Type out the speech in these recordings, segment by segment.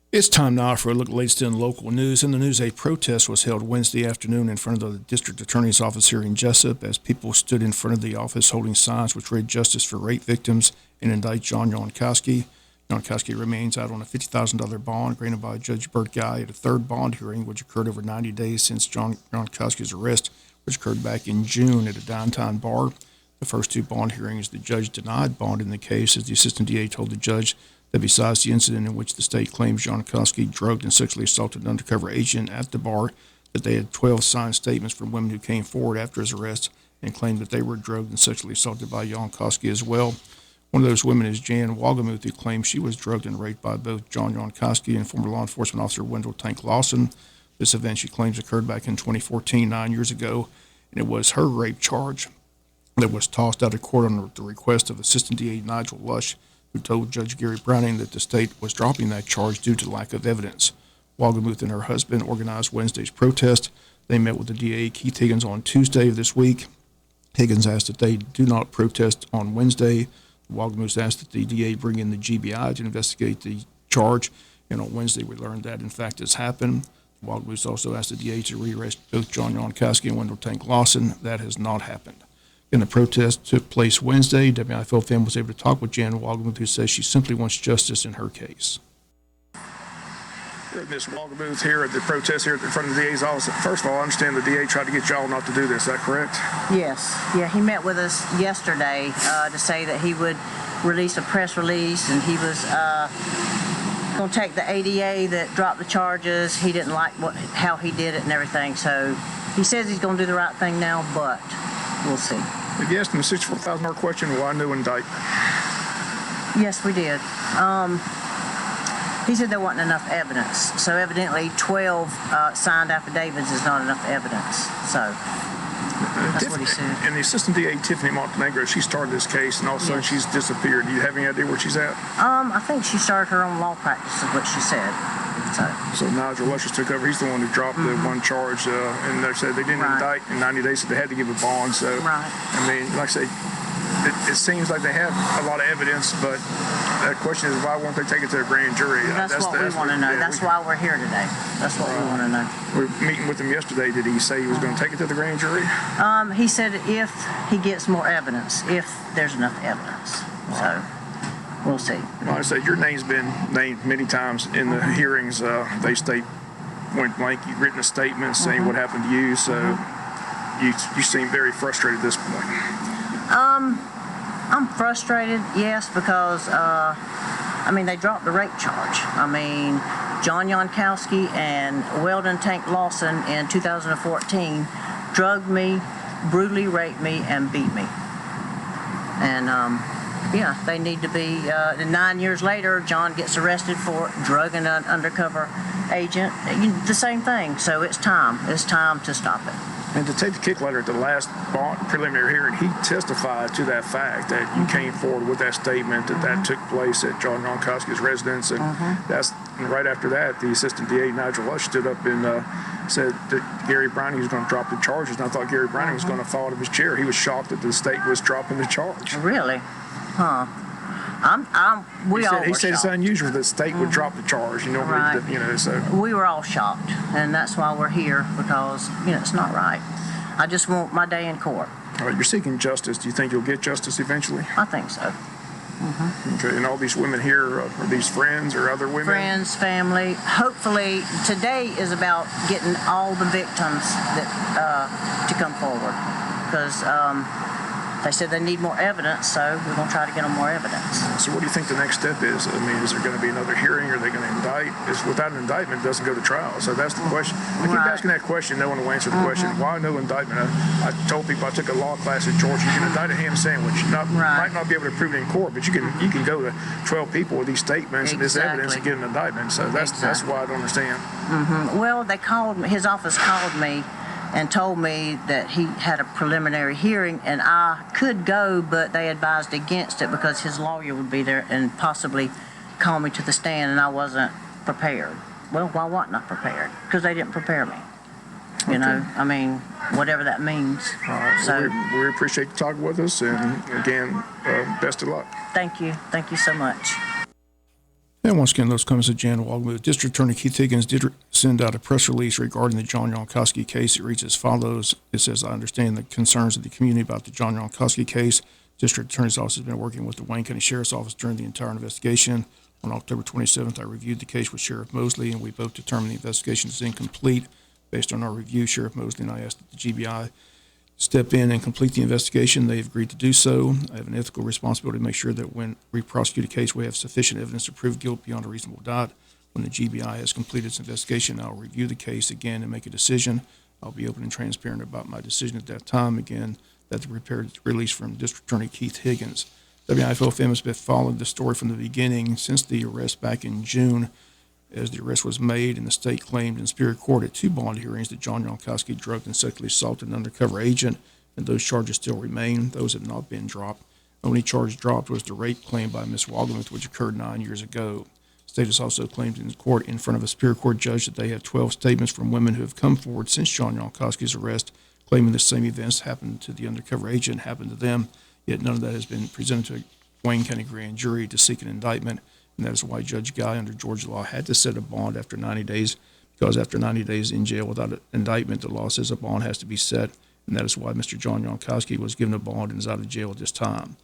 It's time now for a look at the latest in local news. In the news, a protest was held Wednesday afternoon in front of the district attorney's office here in Jesup as people stood in front of the office holding signs which read "Justice for Rape Victims" and indict John Yonkowski. Yonkowski remains out on a $50,000 bond granted by Judge Burt Guy at a third bond hearing, which occurred over 90 days since John Yonkowski's arrest, which occurred back in June at a downtown bar. The first two bond hearings, the judge denied bond in the case, as the assistant DA told the judge that besides the incident in which the state claims Yonkowski drugged and sexually assaulted an undercover agent at the bar, that they had 12 signed statements from women who came forward after his arrest and claimed that they were drugged and sexually assaulted by Yonkowski as well. One of those women is Jan Wagamuth, who claims she was drugged and raped by both John Yonkowski and former law enforcement officer Wendell Tank Lawson. This event, she claims, occurred back in 2014, 9 years ago, and it was her rape charge that was tossed out of court on the request of Assistant DA Nigel Lush, who told Judge Gary Browning that the state was dropping that charge due to lack of evidence. Wagamuth and her husband organized Wednesday's protest. They met with the DA, Keith Higgins, on Tuesday of this week. Higgins asked that they do not protest on Wednesday. Wagamuth asked that the DA bring in the GBI to investigate the charge, and on Wednesday we learned that, in fact, has happened. Wagamuth also asked the DA to rearrest both John Yonkowski and Wendell Tank Lawson. That has not happened. And the protest took place Wednesday. WIFO fan was able to talk with Jan Wagamuth, who says she simply wants justice in her case. Ms. Wagamuth here at the protest here in front of the DA's office. First of all, I understand the DA tried to get y'all not to do this. Is that correct? Yes. Yeah, he met with us yesterday to say that he would release a press release, and he was going to take the ADA that dropped the charges. He didn't like how he did it and everything, so he says he's going to do the right thing now, but we'll see. If you asked him the $64,000 question, why no indictment? Yes, we did. He said there wasn't enough evidence. So evidently 12 signed affidavits is not enough evidence. So that's what he said. And the assistant DA, Tiffany Montenegro, she started this case, and all of a sudden she's disappeared. Do you have any idea where she's at? I think she started her own law practice, is what she said. So Nigel Luscious took over. He's the one who dropped the one charge, and they said they didn't indict in 90 days, so they had to give a bond. So, I mean, like I say, it seems like they have a lot of evidence, but the question is, why won't they take it to a grand jury? That's what we want to know. That's why we're here today. That's what we want to know. We were meeting with him yesterday. Did he say he was going to take it to the grand jury? He said if he gets more evidence, if there's enough evidence. So we'll see. Well, I said your name's been named many times in the hearings. They state point blank. You've written a statement saying what happened to you. So you seem very frustrated at this point. I'm frustrated, yes, because, I mean, they dropped the rape charge. I mean, John Yonkowski and Weldon Tank Lawson in 2014 drugged me, brutally raped me, and beat me. And, yeah, they need to be, 9 years later, John gets arrested for drugging an undercover agent. The same thing, so it's time. It's time to stop it. And to take the kick letter at the last preliminary hearing, he testified to that fact that you came forward with that statement that took place at John Yonkowski's residence, and and right after that, the assistant DA Nigel Lush stood up and said that Gary Browning was going to drop the charges. And I thought Gary Browning was going to fall out of his chair. He was shocked that the state was dropping the charge. Really? Huh? He said it's unusual that the state would drop the charge. So we were all shocked, and that's why we're here, because it's not right. I just want my day in court. All right, you're seeking justice. Do you think you'll get justice eventually? I think so. Okay, and all these women here, are these friends or other women? Friends, family. Hopefully, today is about getting all the victims to come forward, because they said they need more evidence, so we're going to try to get them more evidence. So what do you think the next step is? I mean, is there going to be another hearing? Are they going to indict? Without an indictment, it doesn't go to trial. So that's the question. I keep asking that question. No one will answer the question. Why no indictment? I told people I took a law class at Georgia. You can indict a ham sandwich. Might not be able to prove it in court, but you can go to 12 people with these statements and this evidence and get an indictment. So that's why I don't understand. Well, they called me. His office called me and told me that he had a preliminary hearing, and I could go, but they advised against it because his lawyer would be there and possibly call me to the stand, and I wasn't prepared. Well, why wasn't I prepared? Because they didn't prepare me. I mean, whatever that means. So we appreciate you talking with us, and again, best of luck. Thank you. Thank you so much. And once again, those comments of Jan Wogmuth. District Attorney Keith Higgins did send out a press release regarding the John Yonkowski case. It reads as follows. It says, I understand the concerns of the community about the John Yonkowski case. District Attorney's Office has been working with the Wayne County Sheriff's Office during the entire investigation. On October 27th, I reviewed the case with Sheriff Mosley, and we both determined the investigation is incomplete. Based on our review, Sheriff Mosley and I asked that the GBI step in and complete the investigation. They have agreed to do so. I have an ethical responsibility to make sure that when we prosecute a case, we have sufficient evidence to prove guilt beyond a reasonable doubt. When the GBI has completed its investigation, I'll review the case again and make a decision. I'll be open and transparent about my decision at that time. Again, that's the prepared release from District Attorney Keith Higgins. WIFO-FM has been following the story from the beginning since the arrest back in June. As the arrest was made and the state claimed in Superior Court at 2 bond hearings that John Yonkowski drugged and sexually assaulted an undercover agent, and those charges still remain. Those have not been dropped. The only charge dropped was the rape claim by Ms. Wogmuth, which occurred 9 years ago. The state has also claimed in court in front of a Superior Court judge that they have 12 statements from women who have come forward since John Yonkowski's arrest, claiming the same events happened to the undercover agent happened to them, yet none of that has been presented to a Wayne County grand jury to seek an indictment. And that is why Judge Guy, under Georgia law, had to set a bond after 90 days, because after 90 days in jail without an indictment, the law says a bond has to be set, and that is why Mr. John Yonkowski was given a bond and is out of jail at this time.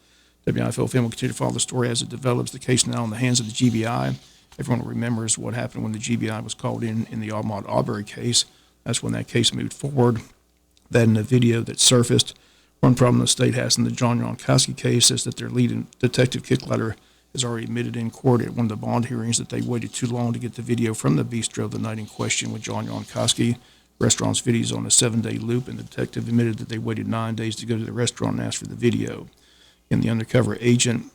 WIFO-FM will continue to follow the story as it develops. The case now in the hands of the GBI. Everyone remembers what happened when the GBI was called in the Ahmaud Arbery case. That's when that case moved forward. That in the video that surfaced, one problem the state has in the John Yonkowski case is that their lead detective, Kickletter, has already admitted in court at one of the bond hearings that they waited too long to get the video from the bistro the night in question with John Yonkowski. Restaurant's video is on a 7-day loop, and the detective admitted that they waited 9 days to go to the restaurant and ask for the video. And the undercover agent,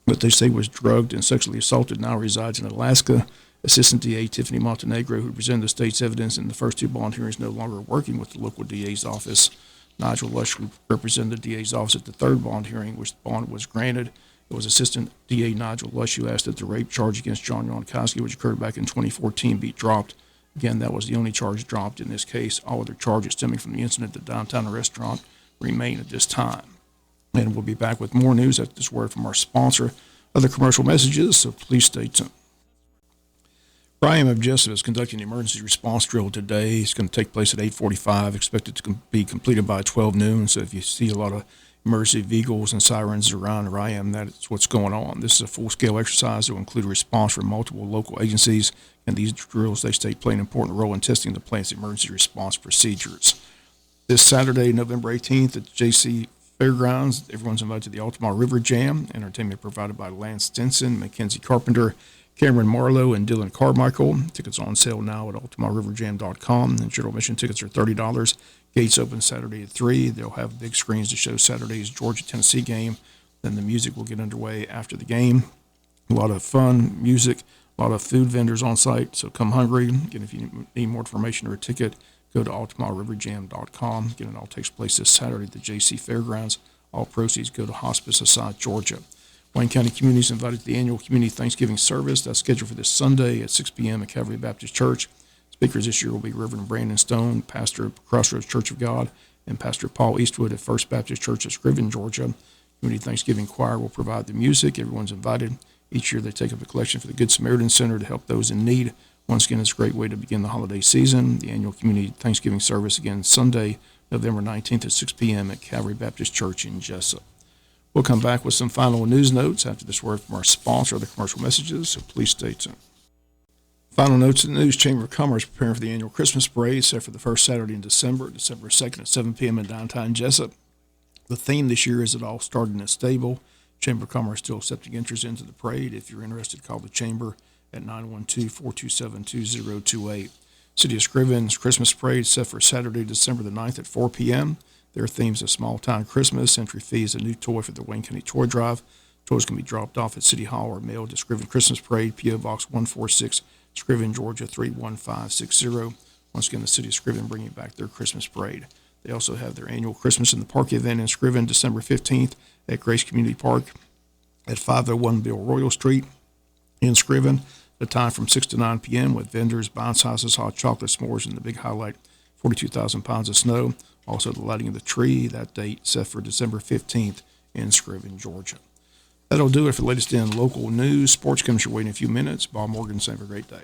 what they say was drugged and sexually assaulted, now resides in Alaska. Assistant DA Tiffany Montenegro, who presented the state's evidence in the first 2 bond hearings, no longer working with the local DA's office. Nigel Lush, who represented the DA's office at the 3rd bond hearing, which the bond was granted. It was Assistant DA Nigel Lush who asked that the rape charge against John Yonkowski, which occurred back in 2014, be dropped. Again, that was the only charge dropped in this case. All other charges stemming from the incident at the downtown restaurant remain at this time. And we'll be back with more news after this word from our sponsor. Other commercial messages, so please stay tuned. Brian of Jesup is conducting an emergency response drill today. It's going to take place at 8:45, expected to be completed by 12 noon. So if you see a lot of emergency vehicles and sirens around where I am, that's what's going on. This is a full-scale exercise that will include a response from multiple local agencies, and these drills, they state, play an important role in testing the plant's emergency response procedures. This Saturday, November 18th at JC Fairgrounds, everyone's invited to the Altamar River Jam. Entertainment provided by Lance Stinson, Mackenzie Carpenter, Cameron Marlowe, and Dylan Carmichael. Tickets on sale now at altamarriverjam.com. And general admission tickets are $30. Gates open Saturday at 3. They'll have big screens to show Saturday's Georgia-Tennessee game. Then the music will get underway after the game. A lot of fun, music, a lot of food vendors on site, so come hungry. Again, if you need more information or a ticket, go to altamarriverjam.com. Again, it all takes place this Saturday at the JC Fairgrounds. All proceeds go to Hospice of South Georgia. Wayne County community is invited to the annual Community Thanksgiving service. That's scheduled for this Sunday at 6 p.m. at Calvary Baptist Church. Speakers this year will be Reverend Brandon Stone, pastor of Crossroads Church of God, and Pastor Paul Eastwood at First Baptist Church of Scriven, Georgia. Community Thanksgiving Choir will provide the music. Everyone's invited. Each year they take up a collection for the Good Samaritan Center to help those in need. Once again, it's a great way to begin the holiday season. The annual Community Thanksgiving service, again, Sunday, November 19th at 6 p.m. at Calvary Baptist Church in Jesup. We'll come back with some final news notes after this word from our sponsor, the commercial messages, so please stay tuned. Final notes in the news. Chamber of Commerce preparing for the annual Christmas parade set for the first Saturday in December 2nd at 7 p.m. in downtown Jesup. The theme this year is It All Started in a Stable. Chamber of Commerce still accepting entries into the parade. If you're interested, call the Chamber at 912-427-2028. City of Scriven's Christmas parade set for Saturday, December the 9th at 4 p.m. Their themes are Small Town Christmas. Entry fee is a new toy for the Wayne County Toy Drive. Toys can be dropped off at City Hall or mailed to Scriven Christmas Parade, P.O. Box 146, Scriven, Georgia 31560. Once again, the City of Scriven bringing back their Christmas parade. They also have their annual Christmas in the Park event in Scriven, December 15th at Grace Community Park at 501 Bill Royal Street in Scriven. The time from 6 to 9 p.m. with vendors, bounce houses, hot chocolate, s'mores, and the big highlight, 42,000 pounds of snow. Also the lighting of the tree, that date set for December 15th in Scriven, Georgia. That'll do it for the latest in local news. Sports comes your way in a few minutes. Bob Morgan, have a great day.